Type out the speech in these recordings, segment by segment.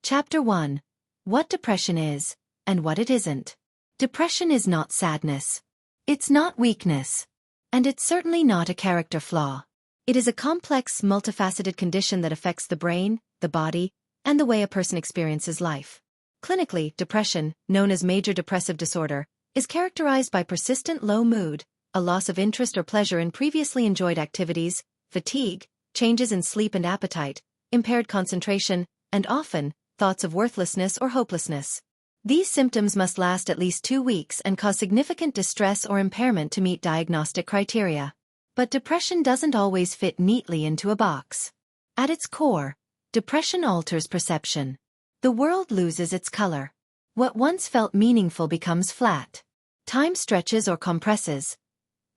Chapter 1. What depression is, and what it isn't. Depression is not sadness. It's not weakness. And it's certainly not a character flaw. It is a complex, multifaceted condition that affects the brain, the body, and the way a person experiences life. Clinically, depression, known as major depressive disorder, is characterized by persistent low mood, a loss of interest or pleasure in previously enjoyed activities, fatigue, changes in sleep and appetite, impaired concentration, and often, thoughts of worthlessness or hopelessness. These symptoms must last at least 2 weeks and cause significant distress or impairment to meet diagnostic criteria. But depression doesn't always fit neatly into a box. At its core, depression alters perception. The world loses its color. What once felt meaningful becomes flat. Time stretches or compresses.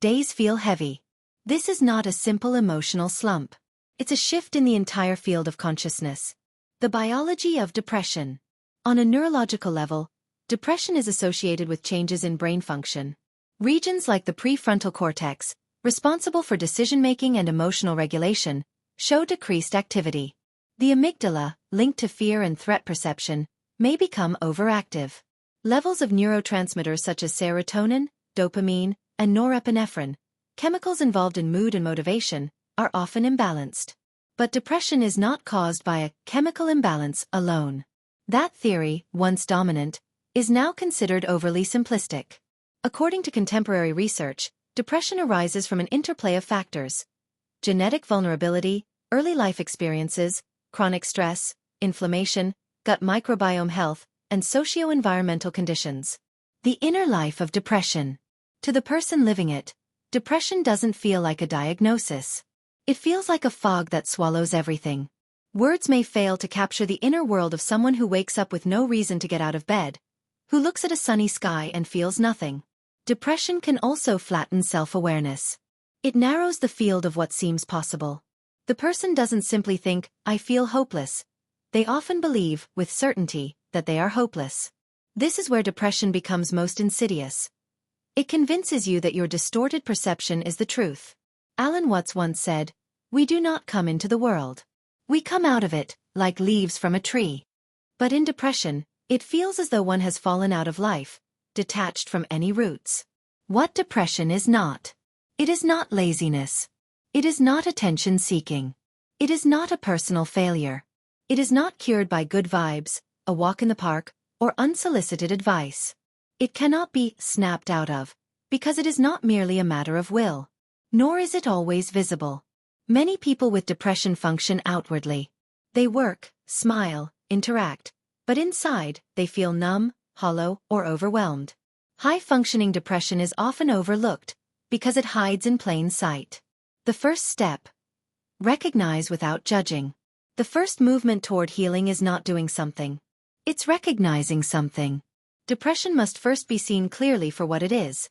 Days feel heavy. This is not a simple emotional slump. It's a shift in the entire field of consciousness. The biology of depression. On a neurological level, depression is associated with changes in brain function. Regions like the prefrontal cortex, responsible for decision-making and emotional regulation, show decreased activity. The amygdala, linked to fear and threat perception, may become overactive. Levels of neurotransmitters such as serotonin, dopamine, and norepinephrine, chemicals involved in mood and motivation, are often imbalanced. But depression is not caused by a chemical imbalance alone. That theory, once dominant, is now considered overly simplistic. According to contemporary research, depression arises from an interplay of factors: genetic vulnerability, early life experiences, chronic stress, inflammation, gut microbiome health, and socio-environmental conditions. The inner life of depression. To the person living it, depression doesn't feel like a diagnosis. It feels like a fog that swallows everything. Words may fail to capture the inner world of someone who wakes up with no reason to get out of bed, who looks at a sunny sky and feels nothing. Depression can also flatten self-awareness. It narrows the field of what seems possible. The person doesn't simply think, "I feel hopeless." They often believe, with certainty, that they are hopeless. This is where depression becomes most insidious. It convinces you that your distorted perception is the truth. Alan Watts once said, "We do not come into the world. We come out of it, like leaves from a tree." But in depression, it feels as though one has fallen out of life, detached from any roots. What depression is not. It is not laziness. It is not attention-seeking. It is not a personal failure. It is not cured by good vibes, a walk in the park, or unsolicited advice. It cannot be snapped out of, because it is not merely a matter of will. Nor is it always visible. Many people with depression function outwardly. They work, smile, interact, but inside, they feel numb, hollow, or overwhelmed. High-functioning depression is often overlooked, because it hides in plain sight. The first step. Recognize without judging. The first movement toward healing is not doing something. It's recognizing something. Depression must first be seen clearly for what it is.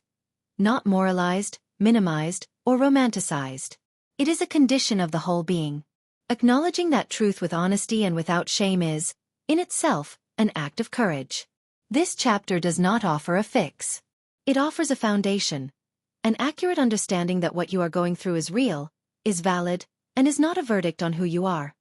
Not moralized, minimized, or romanticized. It is a condition of the whole being. Acknowledging that truth with honesty and without shame is, in itself, an act of courage. This chapter does not offer a fix. It offers a foundation. An accurate understanding that what you are going through is real, is valid, and is not a verdict on who you are.